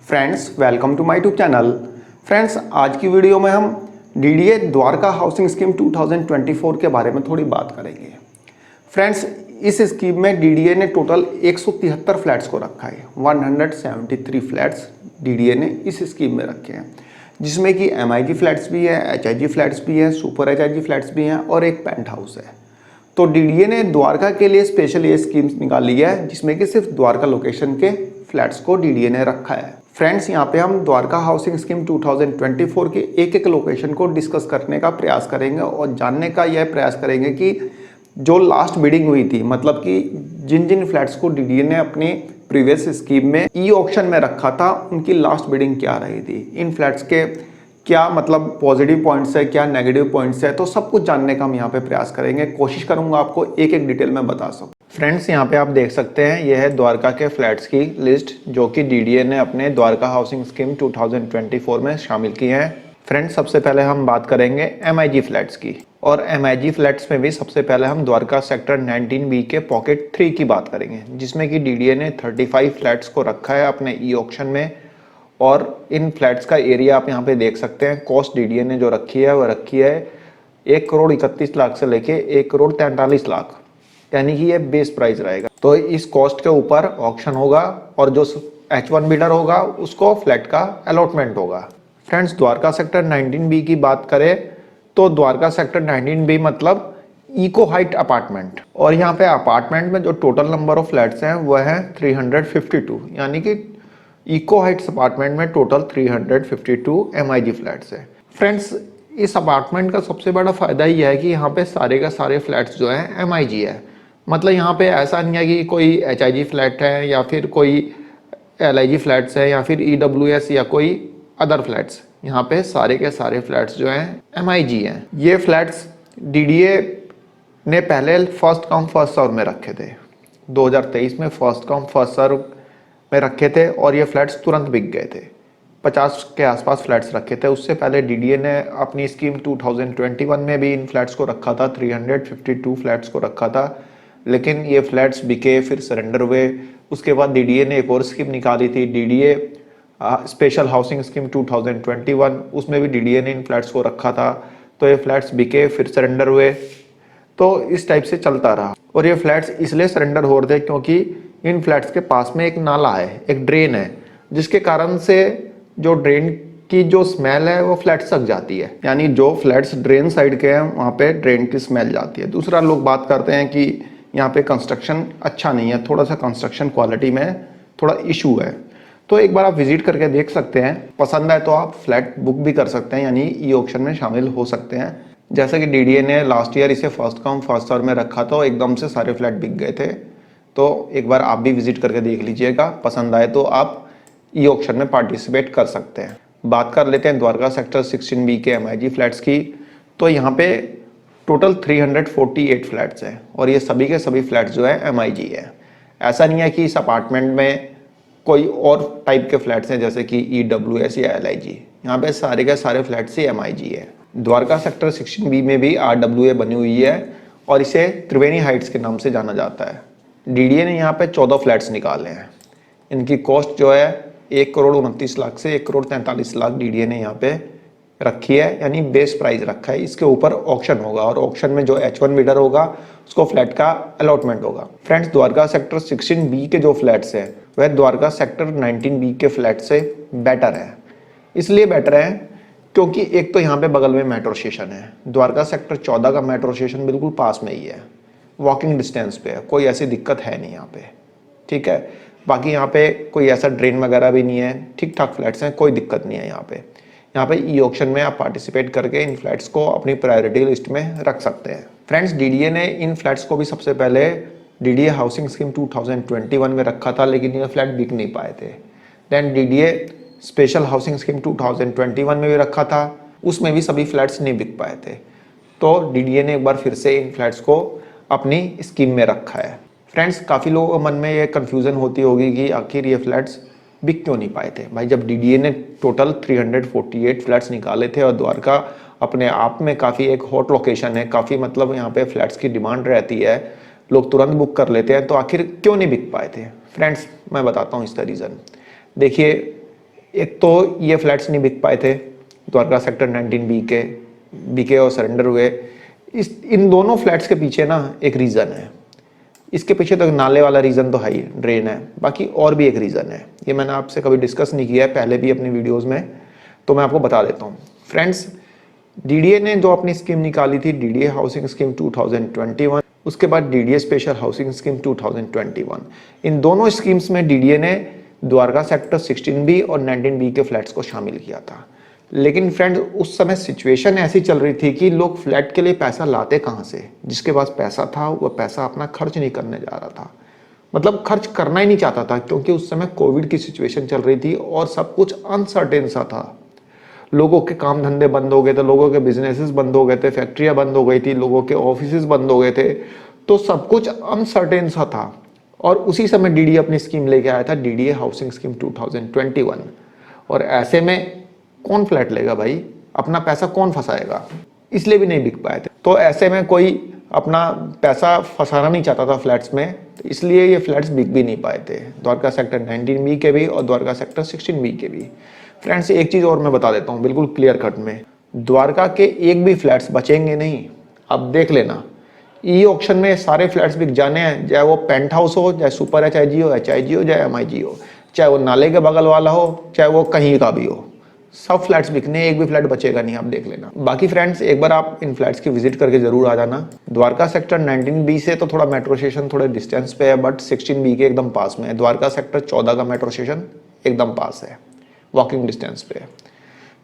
Friends welcome to my YouTube channel. Friends आज की video में हम डीडीए द्वारका हाउसिंग स्कीम 2024 के बारे में थोड़ी बात करेंगे। फ्रेंड्स इस स्कीम में डीडीए ने टोटल 173 फ्लैट्स को रखा है। 173 फ्लैट्स डीडीए ने इस स्कीम में रखे हैं, जिसमें कि एमआईजी फ्लैट्स भी है, एचआईजी फ्लैट्स भी है, सुपर एचआईजी फ्लैट्स भी हैं और एक पेंट हाउस है। तो डीडीए ने द्वारका के लिए स्पेशल ये स्कीम्स निकाली है, जिसमें कि सिर्फ द्वारका लोकेशन के फ्लैट्स को डीडीए ने रखा है। फ्रेंड्स यहाँ पे हम द्वारका हाउसिंग स्कीम 2024 के एक एक लोकेशन को डिस्कस करने का प्रयास करेंगे और जानने का यह प्रयास करेंगे कि जो लास्ट बिडिंग हुई थी, मतलब कि जिन जिन फ्लैट्स को डीडीए ने अपनी प्रीवियस स्कीम में ई ऑक्शन में रखा था, उनकी लास्ट बिडिंग क्या रही थी, इन फ्लैट्स के क्या मतलब पॉजिटिव पॉइंट्स है, क्या नेगेटिव पॉइंट्स है, तो सब कुछ जानने का हम यहाँ पे प्रयास करेंगे। कोशिश करूंगा आपको एक एक डिटेल में बता सकूं। फ्रेंड्स यहाँ पे आप देख सकते हैं, यह है द्वारका के फ्लैट्स की लिस्ट जो कि डीडीए ने अपने द्वारका हाउसिंग स्कीम 2024 में शामिल की है। फ्रेंड्स सबसे पहले हम बात करेंगे एमआईजी फ्लैट्स की, और एमआईजी फ्लैट्स में भी सबसे पहले हम द्वारका सेक्टर 19B के पॉकेट 3 की बात करेंगे, जिसमें कि डीडीए ने 35 फ्लैट्स को रखा है अपने ई ऑक्शन में। और इन फ्लैट्स का एरिया आप यहाँ पे देख सकते हैं। कॉस्ट डीडीए ने जो रखी है वो रखी है 1,31,00,000 से लेके 1,43,00,000, यानी कि ये बेस प्राइस रहेगा। तो इस कॉस्ट के ऊपर ऑक्शन होगा और जो H1 बिडर होगा उसको फ्लैट का अलॉटमेंट होगा। फ्रेंड्स द्वारका सेक्टर 19B की बात करें तो द्वारका सेक्टर 19B मतलब इको हाइट अपार्टमेंट, और यहाँ पे अपार्टमेंट में जो टोटल नंबर ऑफ फ्लैट्स हैं वह है 352, यानी कि इको हाइट्स अपार्टमेंट में टोटल 352 एमआईजी फ्लैट्स है। फ्रेंड्स इस अपार्टमेंट का सबसे बड़ा फायदा यह है कि यहाँ पे सारे का सारे फ्लैट्स जो हैं एमआईजी है। मतलब यहाँ पे ऐसा नहीं है कि कोई एचआईजी फ्लैट है या फिर कोई एलआईजी फ्लैट्स है या फिर ईडब्ल्यूएस या कोई अदर फ्लैट्स। यहाँ पे सारे के सारे फ्लैट्स जो हैं एमआईजी हैं। ये फ्लैट्स डीडीए ने पहले फर्स्ट कम फर्स्ट सर्व में रखे थे। 2023 में फर्स्ट कम फर्स्ट सर्व में रखे थे और ये फ्लैट्स तुरंत बिक गए थे। 50 के आसपास फ्लैट्स रखे थे। उससे पहले डीडीए ने अपनी स्कीम 2021 में भी इन फ्लैट्स को रखा था, 352 फ्लैट्स को रखा था, लेकिन ये फ्लैट्स बिके, फिर सरेंडर हुए। उसके बाद डीडीए ने एक और स्कीम निकाली थी, डीडीए स्पेशल हाउसिंग स्कीम 2021, उसमें भी डीडीए ने इन फ्लैट्स को रखा था। तो ये फ्लैट्स बिके, फिर सरेंडर हुए, तो इस टाइप से चलता रहा। और ये फ्लैट्स इसलिए सरेंडर हो रहे थे क्योंकि इन फ्लैट्स के पास में एक नाला है, एक ड्रेन है, जिसके कारण से जो ड्रेन की जो स्मेल है वो फ्लैट्स तक जाती है। यानी जो फ्लैट्स ड्रेन साइड के हैं वहाँ पे ड्रेन की स्मेल जाती है। दूसरा लोग बात करते हैं कि यहाँ पे कंस्ट्रक्शन अच्छा नहीं है, थोड़ा सा कंस्ट्रक्शन क्वालिटी में थोड़ा इशू है। तो एक बार आप विजिट करके देख सकते हैं, पसंद आए तो आप फ्लैट बुक भी कर सकते हैं, यानी ई ऑक्शन में शामिल हो सकते हैं। जैसे कि डीडीए ने लास्ट ईयर इसे फर्स्ट कम फर्स्ट सर्व में रखा था, एकदम से सारे फ्लैट बिक गए थे। तो एक बार आप भी विजिट करके देख लीजिएगा, पसंद आए तो आप ई ऑक्शन में पार्टिसिपेट कर सकते हैं। बात कर लेते हैं द्वारका सेक्टर 16B के एमआईजी फ्लैट्स की। तो यहाँ पे टोटल 348 फ्लैट्स हैं और ये सभी के सभी फ्लैट्स जो है एमआईजी है। ऐसा नहीं है कि इस अपार्टमेंट में कोई और टाइप के फ्लैट्स हैं जैसे कि ईडब्ल्यूएस या एलआईजी। यहाँ पे सारे के सारे फ्लैट्स ही एमआईजी है। द्वारका सेक्टर 16B में भी आरडब्ल्यूए बनी हुई है और इसे त्रिवेणी हाइट्स के नाम से जाना जाता है। डीडीए ने यहाँ पे 14 फ्लैट्स निकाले हैं। इनकी कॉस्ट जो है 1,29,00,000 से 1,43,00,000 डीडीए ने यहाँ पे रखी है, यानी बेस प्राइस रखा है। इसके ऊपर ऑक्शन होगा और ऑक्शन में जो H1 बिडर होगा उसको फ्लैट का अलॉटमेंट होगा। फ्रेंड्स द्वारका सेक्टर 16B के जो फ्लैट्स हैं वह द्वारका सेक्टर 19B के फ्लैट से बेटर है। इसलिए बेटर है क्योंकि एक तो यहाँ पे बगल में मेट्रो स्टेशन है। द्वारका सेक्टर 14 का मेट्रो स्टेशन बिल्कुल पास में ही है, वॉकिंग डिस्टेंस पे है, कोई ऐसी दिक्कत है नहीं यहाँ पे, ठीक है। बाकी यहाँ पे कोई ऐसा ड्रेन वगैरह भी नहीं है, ठीक ठाक फ्लैट्स हैं, कोई दिक्कत नहीं है यहाँ पे। यहाँ पे ई ऑक्शन में आप पार्टिसिपेट करके इन फ्लैट्स को अपनी प्रायोरिटी लिस्ट में रख सकते हैं। फ्रेंड्स डीडीए ने इन फ्लैट्स को भी सबसे पहले डीडीए हाउसिंग स्कीम 2021 में रखा था, लेकिन ये फ्लैट बिक नहीं पाए थे। Then DDA special housing scheme 2021 में भी रखा था, उसमें भी सभी फ्लैट्स नहीं बिक पाए थे। तो डीडीए ने एक बार फिर से इन फ्लैट्स को अपनी स्कीम में रखा है। फ्रेंड्स काफ़ी लोगों के मन में ये कन्फ्यूज़न होती होगी कि आखिर ये फ्लैट्स बिक क्यों नहीं पाए थे। भाई जब डीडीए ने टोटल 348 फ्लैट्स निकाले थे और द्वारका अपने आप में काफ़ी एक हॉट लोकेशन है, काफ़ी मतलब यहाँ पे फ्लैट्स की डिमांड रहती है, लोग तुरंत बुक कर लेते हैं, तो आखिर क्यों नहीं बिक पाए थे। फ्रेंड्स मैं बताता हूँ इसका रीज़न। देखिए एक तो ये फ्लैट्स नहीं बिक पाए थे, द्वारका सेक्टर 19 बिके और सरेंडर हुए। इन दोनों फ्लैट्स के पीछे ना एक रीज़न है। इसके पीछे तो नाले वाला रीज़न तो है ही, ड्रेन है, बाकी और भी एक रीज़न है। ये मैंने आपसे कभी डिस्कस नहीं किया है पहले भी अपनी वीडियोस में, तो मैं आपको बता देता हूँ। फ्रेंड्स, डीडीए ने जो अपनी स्कीम निकाली थी, डीडीए हाउसिंग स्कीम 2021, उसके बाद डीडीए स्पेशल हाउसिंग स्कीम 2021, इन दोनों स्कीम्स में डीडीए ने द्वारका सेक्टर 16B और 19B के फ्लैट्स को शामिल किया था। लेकिन फ्रेंड्स, उस समय सिचुएशन ऐसी चल रही थी कि लोग फ्लैट के लिए पैसा लाते कहाँ से? जिसके पास पैसा था वो पैसा अपना खर्च नहीं करने जा रहा था, मतलब खर्च करना ही नहीं चाहता था, क्योंकि उस समय कोविड की सिचुएशन चल रही थी और सब कुछ अनसर्टेन सा था। लोगों के काम धंधे बंद हो गए थे, लोगों के बिजनेसेस बंद हो गए थे, फैक्ट्रियां बंद हो गई थी, लोगों के ऑफिसेज बंद हो गए थे, तो सब कुछ अनसर्टेन सा था। और उसी समय डीडीए अपनी स्कीम लेके आया था, डीडीए हाउसिंग स्कीम 2021। और ऐसे में कौन फ्लैट लेगा भाई? अपना पैसा कौन फंसाएगा? इसलिए भी नहीं बिक पाए थे। तो ऐसे में कोई अपना पैसा फंसाना नहीं चाहता था फ्लैट्स में, तो इसलिए ये फ्लैट्स बिक भी नहीं पाए थे, द्वारका सेक्टर 19B के भी और द्वारका सेक्टर 16B के भी। फ्रेंड्स, एक चीज़ और मैं बता देता हूँ बिल्कुल क्लियर कट में, द्वारका के एक भी फ्लैट्स बचेंगे नहीं। अब देख लेना, ई ऑक्शन में सारे फ्लैट्स बिक जाने हैं, चाहे वो पेंट हाउस हो, चाहे सुपर एचआईजी हो, एचआईजी हो, चाहे एमआईजी हो, चाहे वो नाले के बगल वाला हो, चाहे वो कहीं का भी हो, सब फ्लैट्स बिकने, एक भी फ्लैट बचेगा नहीं, आप देख लेना। बाकी फ्रेंड्स, एक बार आप इन फ्लैट्स की विजिट करके जरूर आ जाना। द्वारका सेक्टर 19B से तो थोड़ा मेट्रो स्टेशन थोड़े डिस्टेंस पे है, बट 16B के एकदम पास में है। द्वारका सेक्टर 14 का मेट्रो स्टेशन एकदम पास है, वॉकिंग डिस्टेंस पे है।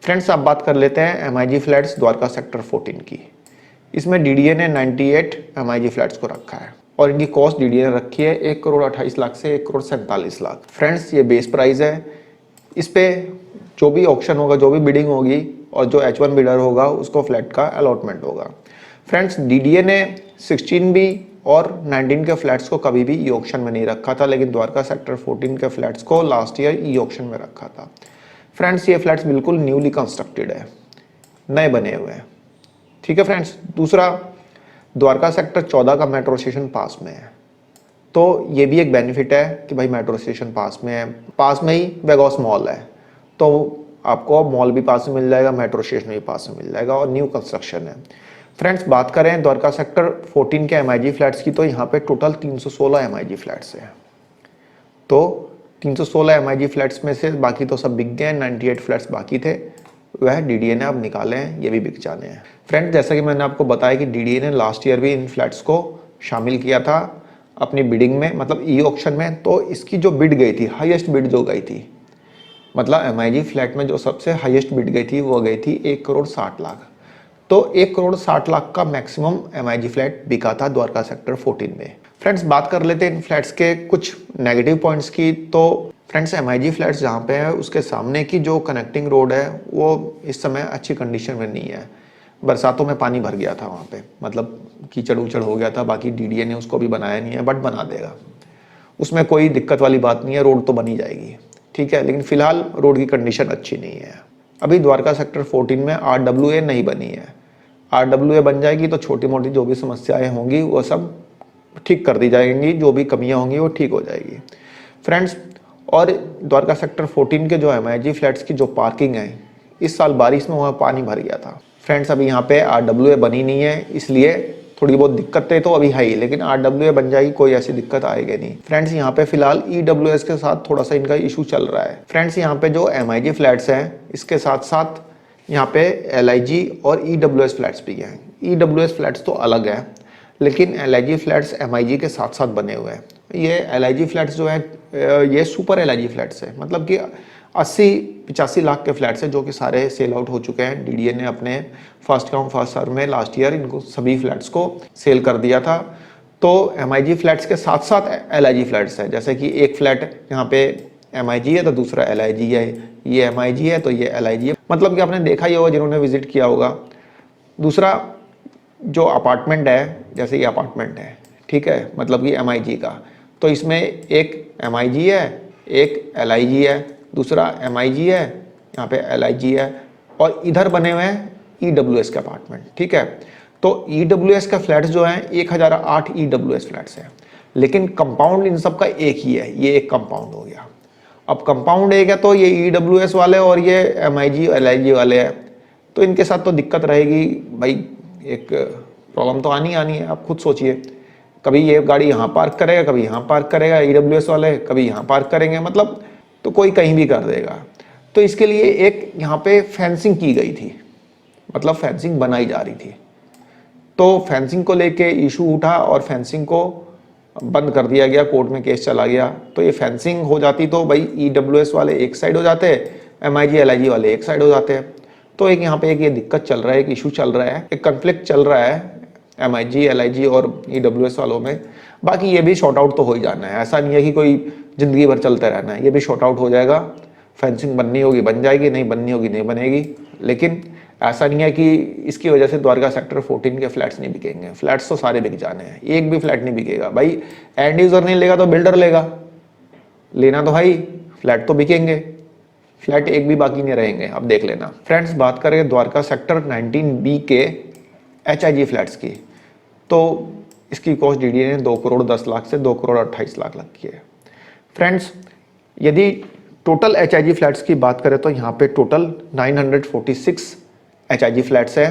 फ्रेंड्स, अब बात कर लेते हैं एमआईजी फ्लैट्स द्वारका सेक्टर 14 की। इसमें डीडीए ने 98 एमआईजी फ्लैट्स को रखा है और इनकी कॉस्ट डीडीए ने रखी है 1,28,00,000 से 1,47,00,000। फ्रेंड्स, ये बेस प्राइस है। इस पे जो भी ऑक्शन होगा, जो भी बिडिंग होगी और जो H1 बिडर होगा उसको फ्लैट का अलॉटमेंट होगा। फ्रेंड्स, डीडीए ने 16B और 19 के फ्लैट्स को कभी भी ई ऑक्शन में नहीं रखा था, लेकिन द्वारका सेक्टर 14 के फ्लैट्स को लास्ट ईयर ई ऑक्शन में रखा था। फ्रेंड्स, ये फ्लैट्स बिल्कुल न्यूली कंस्ट्रक्टेड है, नए बने हुए हैं। ठीक है फ्रेंड्स। दूसरा, द्वारका सेक्टर 14 का मेट्रो स्टेशन पास में है, तो ये भी एक बेनिफिट है कि भाई मेट्रो स्टेशन पास में है, पास में ही वेगॉस मॉल है, तो आपको मॉल भी पास में मिल जाएगा, मेट्रो स्टेशन भी पास में मिल जाएगा और न्यू कंस्ट्रक्शन है। फ्रेंड्स, बात करें द्वारका सेक्टर 14 के एमआईजी फ्लैट्स की, तो यहाँ पे टोटल 316 एमआईजी फ्लैट्स हैं। तो 316 एमआईजी फ्लैट्स में से बाकी तो सब बिक गए, 98 फ्लैट्स बाकी थे, वह डीडीए ने अब निकाले हैं, ये भी बिक जाने हैं। फ्रेंड्स, जैसा कि मैंने आपको बताया कि डीडीए ने लास्ट ईयर भी इन फ्लैट्स को शामिल किया था अपनी बिडिंग में, मतलब ई ऑक्शन में। तो इसकी जो बिड गई थी, हाईएस्ट बिड जो गई थी, मतलब एमआईजी फ्लैट में जो सबसे हाईएस्ट बिड गई थी वो गई थी 1,60,00,000। तो 1,60,00,000 का मैक्सिमम एमआईजी फ्लैट बिका था द्वारका सेक्टर 14 में। फ्रेंड्स, बात कर लेते हैं इन फ्लैट्स के कुछ नेगेटिव पॉइंट्स की। तो फ्रेंड्स, एमआईजी फ्लैट्स जहाँ पे है उसके सामने की जो कनेक्टिंग रोड है वो इस समय अच्छी कंडीशन में नहीं है। बरसातों में पानी भर गया था वहाँ पे, मतलब कीचड़ उचड़ हो गया था। बाकी डीडीए ने उसको भी बनाया नहीं है, बट बना देगा, उसमें कोई दिक्कत वाली बात नहीं है, रोड तो बनी जाएगी, ठीक है। लेकिन फिलहाल रोड की कंडीशन अच्छी नहीं है। अभी द्वारका सेक्टर 14 में RWA नहीं बनी है। RWA बन जाएगी तो छोटी मोटी जो भी समस्याएं होंगी वो सब ठीक कर दी जाएंगी, जो भी कमियां होंगी वो ठीक हो जाएगी। फ्रेंड्स, और द्वारका सेक्टर 14 के जो एमआईजी फ्लैट्स की जो पार्किंग है, इस साल बारिश में वहाँ पानी भर गया था। फ्रेंड्स, अभी यहाँ पे RWA बनी नहीं है, इसलिए थोड़ी बहुत दिक्कतें तो अभी है ही, लेकिन RWA बन जाएगी, कोई ऐसी दिक्कत आएगी नहीं। फ्रेंड्स, यहाँ पे फिलहाल EWS के साथ थोड़ा सा इनका इशू चल रहा है। फ्रेंड्स, यहाँ पे जो एमआईजी फ्लैट्स हैं, इसके साथ साथ यहाँ पे LIG और EWS फ्लैट्स भी हैं। EWS फ्लैट्स तो अलग है, लेकिन LIG फ्लैट्स एमआईजी के साथ साथ बने हुए हैं। ये LIG फ्लैट्स जो है ये सुपर LIG फ्लैट्स है, मतलब कि 80-85 लाख के फ्लैट्स हैं जो कि सारे सेल आउट हो चुके हैं। डीडीए ने अपने फर्स्ट कम फर्स्ट सर्व में लास्ट ईयर इनको सभी फ्लैट्स को सेल कर दिया था। तो एमआईजी फ्लैट्स के साथ साथ LIG फ्लैट्स है, जैसे कि एक फ्लैट यहाँ पे एमआईजी है तो दूसरा LIG है, ये एमआईजी है तो ये LIG है, मतलब कि आपने देखा ही होगा जिन्होंने विजिट किया होगा। दूसरा, जो अपार्टमेंट है, जैसे ये अपार्टमेंट है, ठीक है, मतलब कि एमआईजी का, तो इसमें एक एमआईजी है, एक LIG है, दूसरा एमआईजी है, यहाँ पे LIG है, और इधर बने हुए हैं EWS के अपार्टमेंट, ठीक है। तो EWS का फ्लैट्स जो हैं 1008 EWS फ्लैट्स हैं, लेकिन कंपाउंड इन सब का एक ही है, ये एक कंपाउंड हो गया। अब कंपाउंड एक है तो ये EWS वाले और ये MIG LIG वाले हैं, तो इनके साथ तो दिक्कत रहेगी भाई। एक प्रॉब्लम तो आनी है, आप खुद सोचिए। कभी ये गाड़ी यहाँ पार्क करेगा, कभी यहाँ पार्क करेगा EWS वाले, कभी यहाँ पार्क करेंगे, मतलब तो कोई कहीं भी कर देगा। तो इसके लिए एक यहाँ पे फेंसिंग की गई थी, मतलब फेंसिंग बनाई जा रही थी। तो फेंसिंग को लेके इशू उठा और फेंसिंग को बंद कर दिया गया, कोर्ट में केस चला गया। तो ये फेंसिंग हो जाती तो भाई EWS वाले एक साइड हो जाते, MIG LIG वाले एक साइड हो जाते। तो एक यहाँ पे एक ये दिक्कत चल रहा है, एक इशू चल रहा है, एक कन्फ्लिक्ट चल रहा है MIG LIG और EWS वालों में। बाकी ये भी शॉर्ट आउट तो हो ही जाना है, ऐसा नहीं है कि कोई ज़िंदगी भर चलते रहना है, ये भी शॉर्ट आउट हो जाएगा। फेंसिंग बननी होगी बन जाएगी, नहीं बननी होगी नहीं बनेगी। लेकिन ऐसा नहीं है कि इसकी वजह से द्वारका सेक्टर 14 के फ्लैट्स नहीं बिकेंगे। फ्लैट्स तो सारे बिक जाने हैं, एक भी फ्लैट नहीं बिकेगा भाई। एंड यूजर नहीं लेगा तो बिल्डर लेगा, लेना तो भाई फ्लैट तो बिकेंगे, फ्लैट एक भी बाकी नहीं रहेंगे। अब देख लेना फ्रेंड्स, बात करें द्वारका सेक्टर 19B के HIG फ्लैट्स की, तो इसकी कॉस्ट DDA ने 2 करोड़ 10 लाख से 2 करोड़ 28 लाख की है। फ्रेंड्स, यदि टोटल HIG फ्लैट्स की बात करें तो यहाँ पे टोटल 946 HIG फ्लैट्स हैं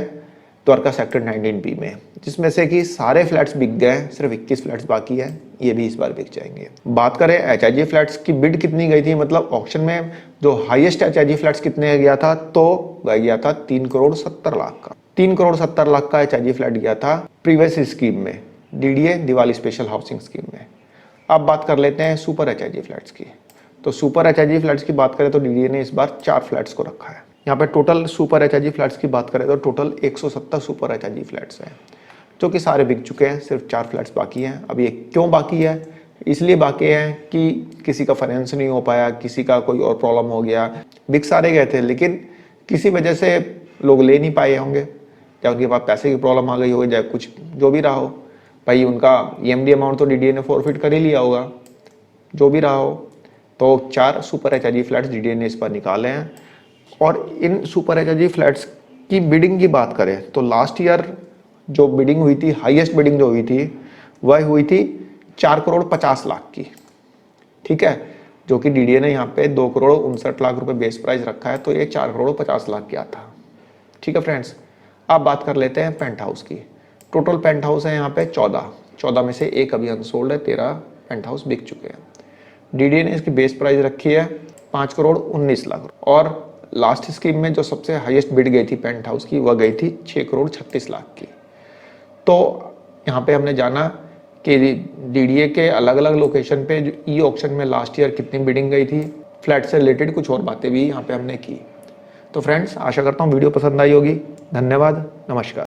द्वारका सेक्टर 19B में, जिसमें से कि सारे फ्लैट्स बिक गए हैं, सिर्फ 21 फ्लैट्स बाकी हैं, ये भी इस बार बिक जाएंगे। बात करें HIG फ्लैट्स की बिड कितनी गई थी, मतलब ऑक्शन में जो हाईएस्ट HIG फ्लैट्स कितने गया था, तो गया था 3 करोड़ 70 लाख का। 3 करोड़ 70 लाख का HIG फ्लैट गया था प्रीवियस स्कीम में, DDA Diwali special housing scheme में। अब बात कर लेते हैं सुपर HIG फ्लैट्स की। तो सुपर HIG फ्लैट्स की बात करें तो DDA ने इस बार 4 फ्लैट्स को रखा है। यहाँ पे टोटल सुपर HIG फ्लैट्स की बात करें तो टोटल 170 सुपर HIG फ्लैट्स हैं, जो कि सारे बिक चुके हैं, सिर्फ 4 फ्लैट्स बाकी हैं। अब ये क्यों बाकी है, इसलिए बाकी है कि किसी का फाइनेंस नहीं हो पाया, किसी का कोई और प्रॉब्लम हो गया। बिक सारे गए थे लेकिन किसी वजह से लोग ले नहीं पाए होंगे, चाहे उनके पास पैसे की प्रॉब्लम आ गई हो, चाहे कुछ जो भी रहा हो भाई, उनका EMD अमाउंट तो DDA ने फॉरफिट कर ही लिया होगा, जो भी रहा हो। तो 4 सुपर HIG फ्लैट्स DDA ने इस पर निकाले हैं। और इन सुपर HIG फ्लैट्स की बिडिंग की बात करें तो लास्ट ईयर जो बिडिंग हुई थी, हाईएस्ट बिडिंग जो हुई थी, वह हुई थी 4 करोड़ 50 लाख की, ठीक है, जो कि DDA ने यहाँ पे 2 करोड़ 59 लाख रुपए बेस प्राइस रखा है, तो ये 4 करोड़ 50 लाख की आता। ठीक है फ्रेंड्स, अब बात कर लेते हैं पेंट हाउस की। टोटल पेंट हाउस है यहाँ पे 14 में से एक अभी अनसोल्ड है, 13 पेंट हाउस बिक चुके हैं। DDA ने इसकी बेस प्राइस रखी है 5 करोड़ 19 लाख, और लास्ट स्कीम में जो सबसे हाईएस्ट बिड गई थी पेंट हाउस की, वह गई थी 6 करोड़ 36 लाख की। तो यहाँ पे हमने जाना कि DDA के अलग अलग लोकेशन पे जो ई ऑक्शन में लास्ट ईयर कितनी बिडिंग गई थी, फ्लैट से रिलेटेड कुछ और बातें भी यहाँ पे हमने की। तो फ्रेंड्स, आशा करता हूँ वीडियो पसंद आई होगी। धन्यवाद, नमस्कार।